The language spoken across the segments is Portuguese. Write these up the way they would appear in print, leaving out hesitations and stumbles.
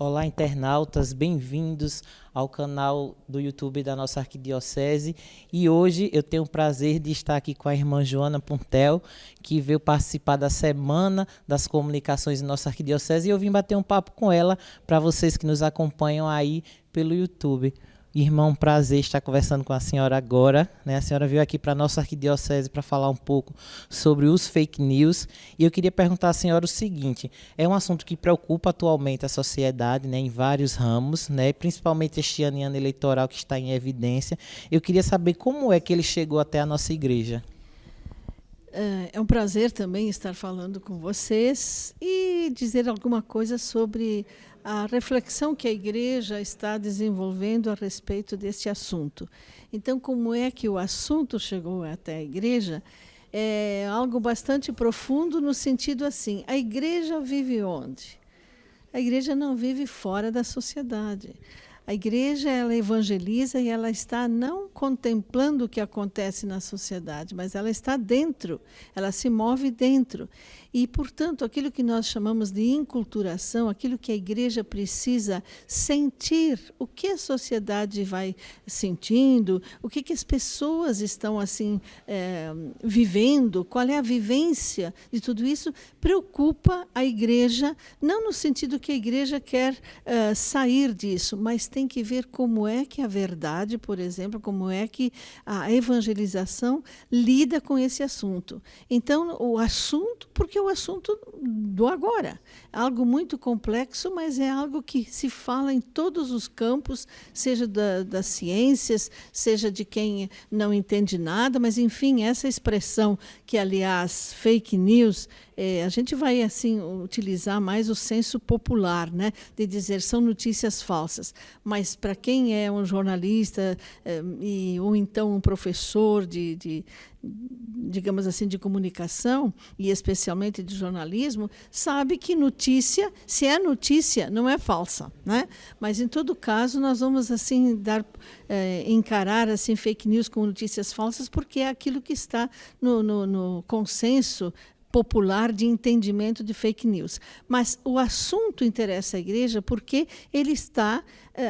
Olá, internautas, bem-vindos ao canal do YouTube da nossa Arquidiocese. E hoje eu tenho o prazer de estar aqui com a irmã Joana Puntel, que veio participar da Semana das Comunicações da nossa Arquidiocese, e eu vim bater um papo com ela para vocês que nos acompanham aí pelo YouTube. Irmão, prazer estar conversando com a senhora agora, né? A senhora veio aqui para a nossa arquidiocese para falar um pouco sobre os fake news. E eu queria perguntar à senhora o seguinte: é um assunto que preocupa atualmente a sociedade, né, em vários ramos, né, principalmente este ano eleitoral que está em evidência. Eu queria saber como é que ele chegou até a nossa igreja. É um prazer também estar falando com vocês e dizer alguma coisa sobre a reflexão que a igreja está desenvolvendo a respeito deste assunto. Então, como é que o assunto chegou até a igreja? É algo bastante profundo no sentido assim: a igreja vive onde? A igreja não vive fora da sociedade. A igreja, ela evangeliza e ela está não contemplando o que acontece na sociedade, mas ela está dentro, ela se move dentro. E, portanto, aquilo que nós chamamos de inculturação, aquilo que a igreja precisa sentir, o que a sociedade vai sentindo, o que as pessoas estão assim vivendo, qual é a vivência de tudo isso, preocupa a igreja, não no sentido que a igreja quer sair disso, mas tem que ver como é que a verdade, por exemplo, como é que a evangelização lida com esse assunto. Então, o assunto, porque é o assunto do agora. Algo muito complexo, mas é algo que se fala em todos os campos, seja das ciências, seja de quem não entende nada, mas, enfim, essa expressão que, aliás, fake news, a gente vai assim utilizar mais o senso popular, né, de dizer são notícias falsas. Mas para quem é um jornalista ou então um professor digamos assim, de comunicação, e especialmente de jornalismo, sabe que notícia, se é notícia, não é falsa, né? Mas, em todo caso, nós vamos assim encarar assim, fake news como notícias falsas, porque é aquilo que está no consenso popular de entendimento de fake news. Mas o assunto interessa à igreja porque ele está,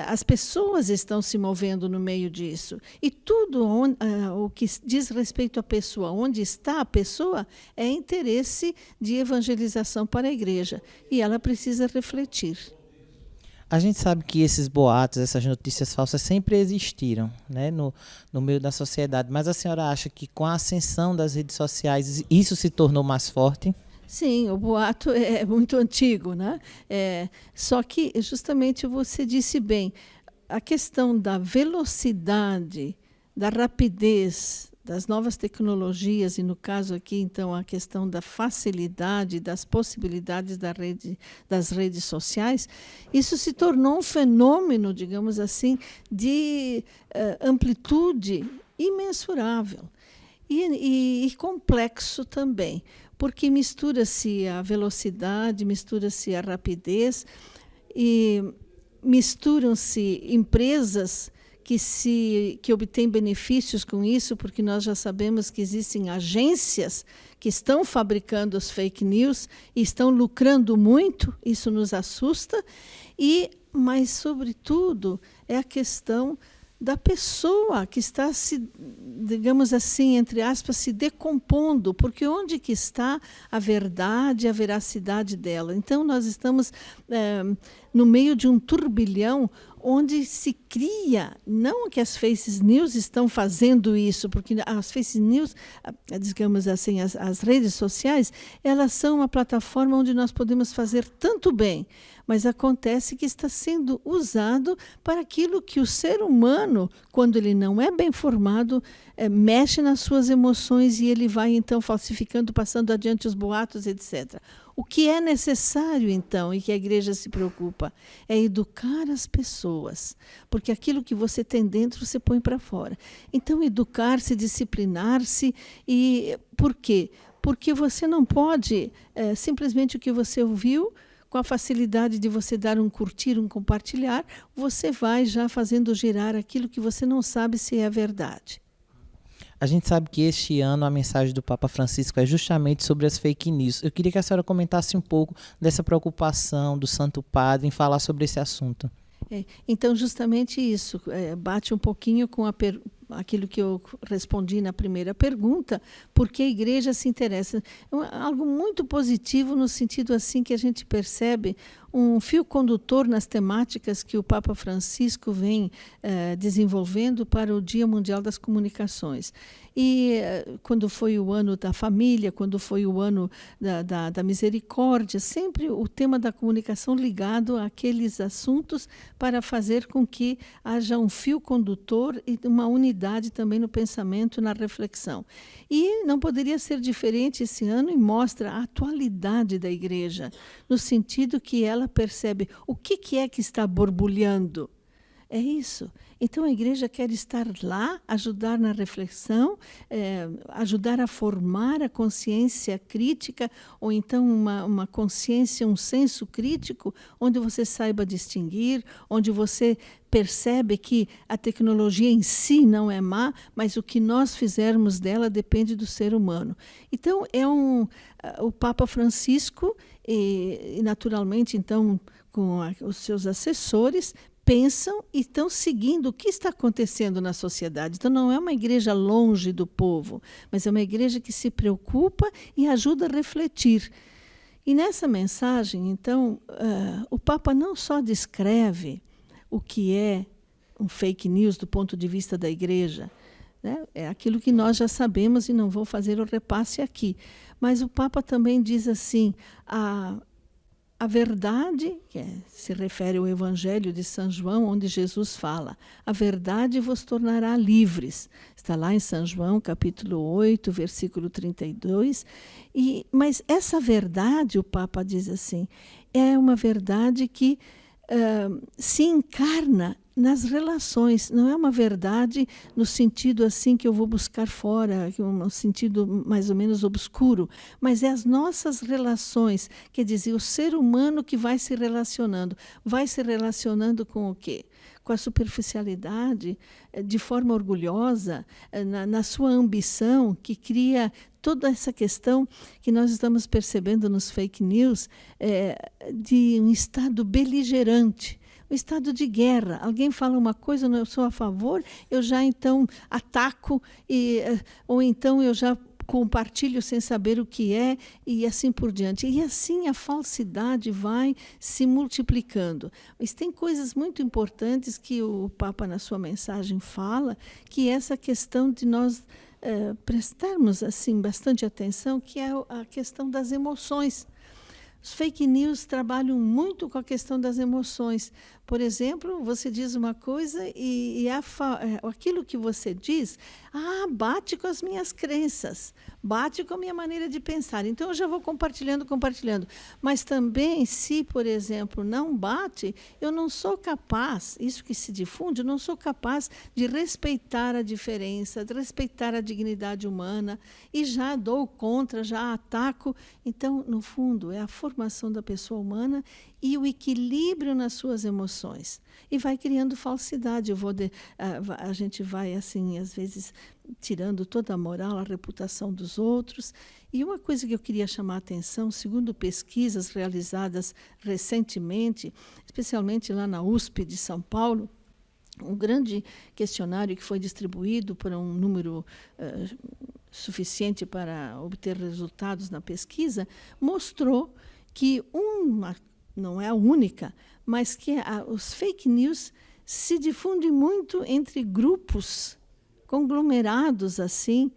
as pessoas estão se movendo no meio disso. E tudo o que diz respeito à pessoa, onde está a pessoa, é interesse de evangelização para a igreja. E ela precisa refletir. A gente sabe que esses boatos, essas notícias falsas sempre existiram, né, no meio da sociedade, mas a senhora acha que com a ascensão das redes sociais isso se tornou mais forte? Sim, o boato é muito antigo, né? Só que, justamente, você disse bem, a questão da velocidade, da rapidez, das novas tecnologias, e no caso aqui, então, a questão da facilidade, das possibilidades das redes sociais, isso se tornou um fenômeno, digamos assim, de amplitude imensurável e complexo também, porque mistura-se a velocidade, mistura-se a rapidez, e misturam-se empresas que obtêm benefícios com isso, porque nós já sabemos que existem agências que estão fabricando os fake news e estão lucrando muito, isso nos assusta, mas, sobretudo, é a questão da pessoa que está digamos assim, entre aspas, se decompondo, porque onde que está a verdade, a veracidade dela? Então, nós estamos no meio de um turbilhão onde se cria, não que as fake news estão fazendo isso, porque as fake news, digamos assim, as redes sociais, elas são uma plataforma onde nós podemos fazer tanto bem, mas acontece que está sendo usado para aquilo que o ser humano, quando ele não é bem formado, mexe nas suas emoções e ele vai, então, falsificando, passando adiante os boatos, etc. O que é necessário, então, e que a igreja se preocupa, é educar as pessoas, porque aquilo que você tem dentro, você põe para fora. Então, educar-se, disciplinar-se, e por quê? Porque você não pode, simplesmente o que você ouviu, com a facilidade de você dar um curtir, um compartilhar, você vai já fazendo girar aquilo que você não sabe se é verdade. A gente sabe que este ano a mensagem do Papa Francisco é justamente sobre as fake news. Eu queria que a senhora comentasse um pouco dessa preocupação do Santo Padre em falar sobre esse assunto. Então, justamente isso, bate um pouquinho com aquilo que eu respondi na primeira pergunta, porque a igreja se interessa. Algo muito positivo no sentido assim que a gente percebe um fio condutor nas temáticas que o Papa Francisco vem desenvolvendo para o Dia Mundial das Comunicações. E quando foi o ano da família, quando foi o ano da misericórdia, sempre o tema da comunicação ligado àqueles assuntos para fazer com que haja um fio condutor e uma unidade também no pensamento, na reflexão. E não poderia ser diferente esse ano e mostra a atualidade da igreja, no sentido que ela percebe o que é que está borbulhando. É isso. Então, a igreja quer estar lá, ajudar na reflexão, ajudar a formar a consciência crítica, ou então uma consciência, um senso crítico, onde você saiba distinguir, onde você percebe que a tecnologia em si não é má, mas o que nós fizermos dela depende do ser humano. Então, o Papa Francisco, e naturalmente, então, com os seus assessores, pensam e estão seguindo o que está acontecendo na sociedade. Então, não é uma igreja longe do povo, mas é uma igreja que se preocupa e ajuda a refletir. E nessa mensagem, então, o Papa não só descreve o que é um fake news do ponto de vista da igreja, né? É aquilo que nós já sabemos e não vou fazer o repasse aqui. Mas o Papa também diz assim, a verdade, que se refere ao Evangelho de São João, onde Jesus fala, a verdade vos tornará livres. Está lá em São João, capítulo 8, versículo 32. Mas essa verdade, o Papa diz assim, é uma verdade que se encarna nas relações, não é uma verdade no sentido assim que eu vou buscar fora, um sentido mais ou menos obscuro, mas é as nossas relações, quer dizer, o ser humano que vai se relacionando com o quê? Com a superficialidade, de forma orgulhosa, na sua ambição, que cria toda essa questão que nós estamos percebendo nos fake news, de um estado beligerante, um estado de guerra. Alguém fala uma coisa, eu sou a favor, eu já então ataco, ou então eu já compartilho sem saber o que é, e assim por diante. E assim a falsidade vai se multiplicando. Mas tem coisas muito importantes que o Papa, na sua mensagem, fala, que é essa questão de nós prestarmos assim, bastante atenção, que é a questão das emoções. Os fake news trabalham muito com a questão das emoções. Por exemplo, você diz uma coisa e aquilo que você diz bate com as minhas crenças, bate com a minha maneira de pensar. Então, eu já vou compartilhando. Mas também, se, por exemplo, não bate, eu não sou capaz, isso que se difunde, eu não sou capaz de respeitar a diferença, de respeitar a dignidade humana, e já dou contra, já ataco. Então, no fundo, é a formação da pessoa humana e o equilíbrio nas suas emoções. E vai criando falsidade. A gente vai, assim, às vezes, tirando toda a moral, a reputação dos outros. E uma coisa que eu queria chamar a atenção, segundo pesquisas realizadas recentemente, especialmente lá na USP de São Paulo, um grande questionário que foi distribuído por um número suficiente para obter resultados na pesquisa, mostrou que não é a única, mas que os fake news se difundem muito entre grupos conglomerados, assim,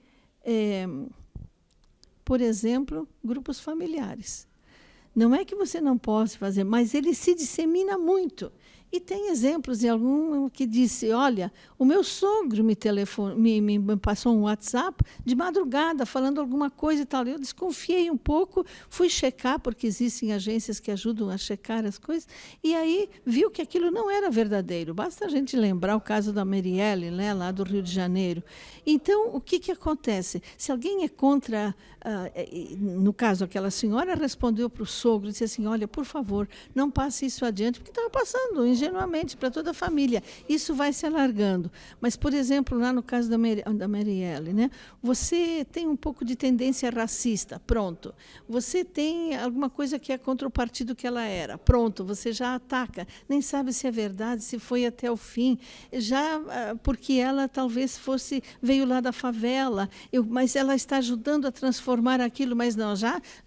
por exemplo, grupos familiares. Não é que você não possa fazer, mas ele se dissemina muito. E tem exemplos de algum que disse, olha, o meu sogro me passou um WhatsApp de madrugada, falando alguma coisa e tal. Eu desconfiei um pouco, fui checar, porque existem agências que ajudam a checar as coisas, e aí viu que aquilo não era verdadeiro. Basta a gente lembrar o caso da Marielle, né, lá do Rio de Janeiro. Então, o que acontece? Se alguém é contra, no caso, aquela senhora respondeu para o sogro, disse assim, olha, por favor, não passe isso adiante, porque estava passando em ingenuamente, para toda a família. Isso vai se alargando. Mas, por exemplo, lá no caso da Marielle, né? Você tem um pouco de tendência racista, pronto. Você tem alguma coisa que é contra o partido que ela era, pronto, você já ataca. Nem sabe se é verdade, se foi até o fim. Já porque ela talvez veio lá da favela, mas ela está ajudando a transformar aquilo, mas não,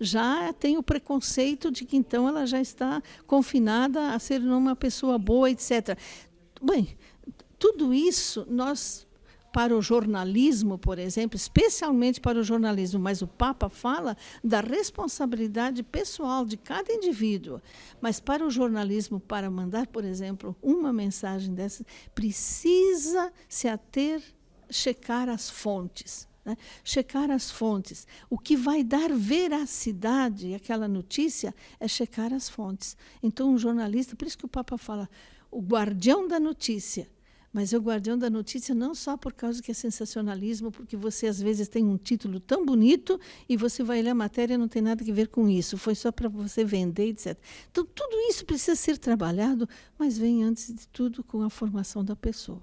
já tem o preconceito de que então ela já está confinada a ser uma pessoa boa, etc. Bem, tudo isso para o jornalismo, por exemplo, especialmente para o jornalismo, mas o Papa fala da responsabilidade pessoal de cada indivíduo. Mas para o jornalismo, para mandar, por exemplo, uma mensagem dessa, precisa se ater, checar as fontes. Né? Checar as fontes. O que vai dar veracidade àquela notícia é checar as fontes. Então, um jornalista, por isso que o Papa fala, o guardião da notícia. Mas é o guardião da notícia não só por causa que é sensacionalismo, porque você, às vezes, tem um título tão bonito e você vai ler a matéria e não tem nada a ver com isso. Foi só para você vender, etc. Então, tudo isso precisa ser trabalhado, mas vem, antes de tudo, com a formação da pessoa.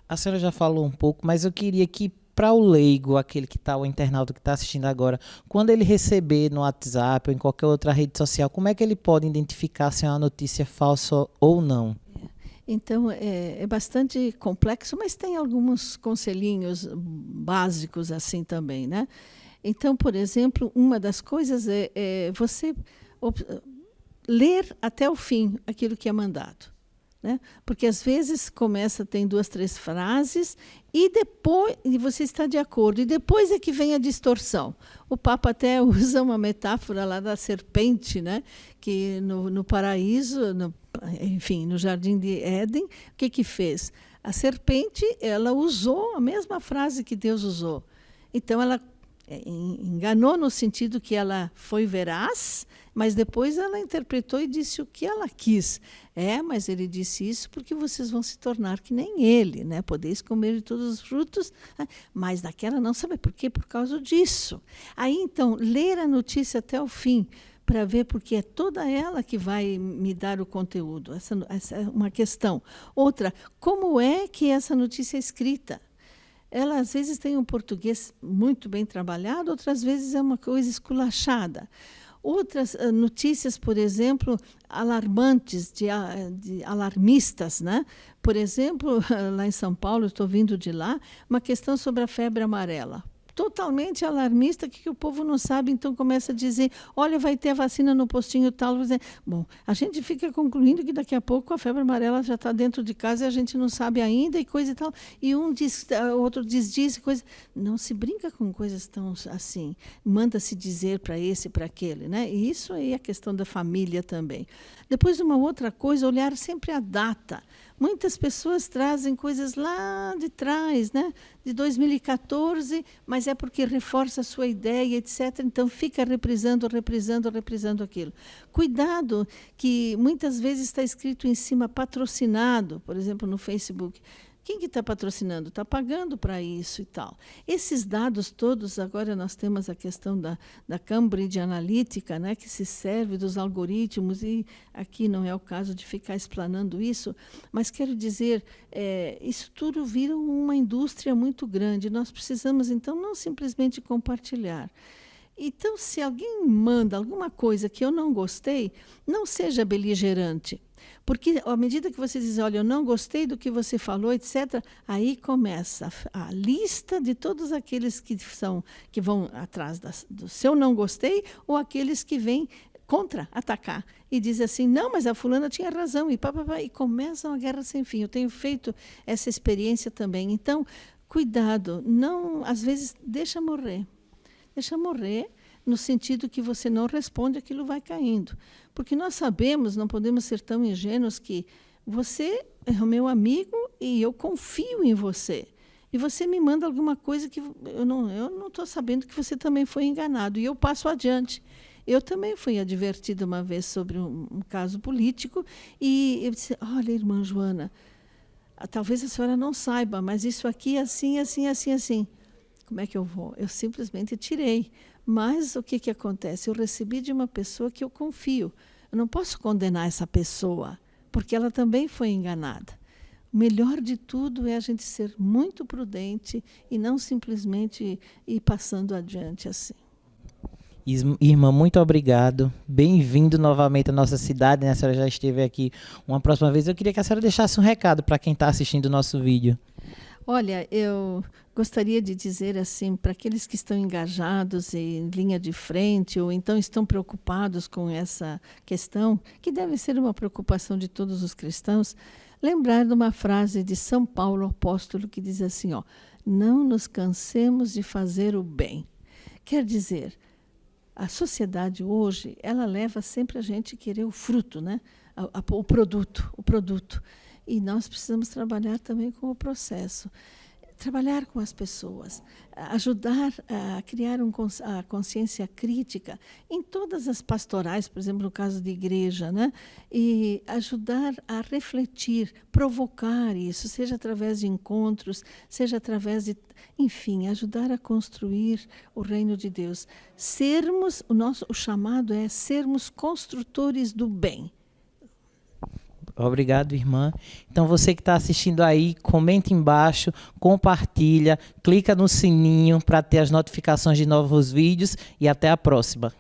A senhora já falou um pouco, mas eu queria que, para o leigo, aquele que está, o internauta que está assistindo agora, quando ele receber no WhatsApp ou em qualquer outra rede social, como é que ele pode identificar se é uma notícia falsa ou não? Então, é bastante complexo, mas tem alguns conselhinhos básicos assim também, né? Então, por exemplo, uma das coisas é você ler até o fim aquilo que é mandado. Né? Porque às vezes tem 2, 3 frases e depois você está de acordo e depois é que vem a distorção. O Papa até usa uma metáfora lá da serpente, né? Que no paraíso, enfim, no Jardim de Éden, o que fez? A serpente, ela usou a mesma frase que Deus usou. Então ela enganou no sentido que ela foi veraz, mas depois ela interpretou e disse o que ela quis. Mas ele disse isso porque vocês vão se tornar que nem ele, né? Podeis comer de todos os frutos, né? Mas naquela não sabe por quê? Por causa disso. Aí, então, ler a notícia até o fim, para ver, porque é toda ela que vai me dar o conteúdo. Essa é uma questão. Outra, como é que essa notícia é escrita? Ela, às vezes, tem um português muito bem trabalhado, outras vezes é uma coisa esculachada. Outras notícias, por exemplo, alarmantes, de alarmistas, né? Por exemplo, lá em São Paulo, estou vindo de lá, uma questão sobre a febre amarela. Totalmente alarmista, que o povo não sabe, então começa a dizer, olha, vai ter a vacina no postinho tal. Bom, a gente fica concluindo que daqui a pouco a febre amarela já está dentro de casa e a gente não sabe ainda e coisa e tal. E um diz, o outro diz coisa. Não se brinca com coisas tão assim. Manda-se dizer para esse, para aquele. Né? E isso aí é a questão da família também. Depois, uma outra coisa, olhar sempre a data. Muitas pessoas trazem coisas lá de trás, né? De 2014, mas é porque reforça a sua ideia, etc. Então, fica reprisando aquilo. Cuidado, que muitas vezes está escrito em cima patrocinado, por exemplo, no Facebook. Quem que está patrocinando? Está pagando para isso e tal. Esses dados todos, agora nós temos a questão da Cambridge Analytica, né, que se serve dos algoritmos, e aqui não é o caso de ficar explanando isso, mas quero dizer, isso tudo vira uma indústria muito grande. Nós precisamos, então, não simplesmente compartilhar. Então, se alguém manda alguma coisa que eu não gostei, não seja beligerante. Porque, à medida que você diz, olha, eu não gostei do que você falou, etc., aí começa a lista de todos aqueles que vão atrás do seu não gostei, ou aqueles que vêm atacar. E dizem assim, não, mas a fulana tinha razão, e começam a guerra sem fim. Eu tenho feito essa experiência também. Então, cuidado, não, às vezes, deixa morrer. Deixa morrer, no sentido que você não responde, aquilo vai caindo. Porque nós sabemos, não podemos ser tão ingênuos, que você é o meu amigo e eu confio em você. E você me manda alguma coisa que eu não estou sabendo que você também foi enganado. E eu passo adiante. Eu também fui advertida uma vez sobre um caso político e eu disse, olha, irmã Joana, talvez a senhora não saiba, mas isso aqui é assim, assim, assim, assim. Como é que eu vou? Eu simplesmente tirei. Mas o que acontece? Eu recebi de uma pessoa que eu confio. Eu não posso condenar essa pessoa, porque ela também foi enganada. O melhor de tudo é a gente ser muito prudente e não simplesmente ir passando adiante assim. Irmã, muito obrigado. Bem-vindo novamente à nossa cidade, né? A senhora já esteve aqui uma próxima vez. Eu queria que a senhora deixasse um recado para quem está assistindo o nosso vídeo. Olha, eu gostaria de dizer assim, para aqueles que estão engajados em linha de frente ou então estão preocupados com essa questão, que deve ser uma preocupação de todos os cristãos, lembrar de uma frase de São Paulo apóstolo que diz assim, ó, não nos cansemos de fazer o bem. Quer dizer, a sociedade hoje, ela leva sempre a gente a querer o fruto, né? O produto. E nós precisamos trabalhar também com o processo. Trabalhar com as pessoas, ajudar a criar a consciência crítica em todas as pastorais, por exemplo, no caso de igreja, né? E ajudar a refletir, provocar isso, seja através de encontros, seja através de, enfim, ajudar a construir o reino de Deus. O chamado é sermos construtores do bem. Obrigado, irmã. Então, você que está assistindo aí, comenta embaixo, compartilha, clica no sininho para ter as notificações de novos vídeos e até a próxima.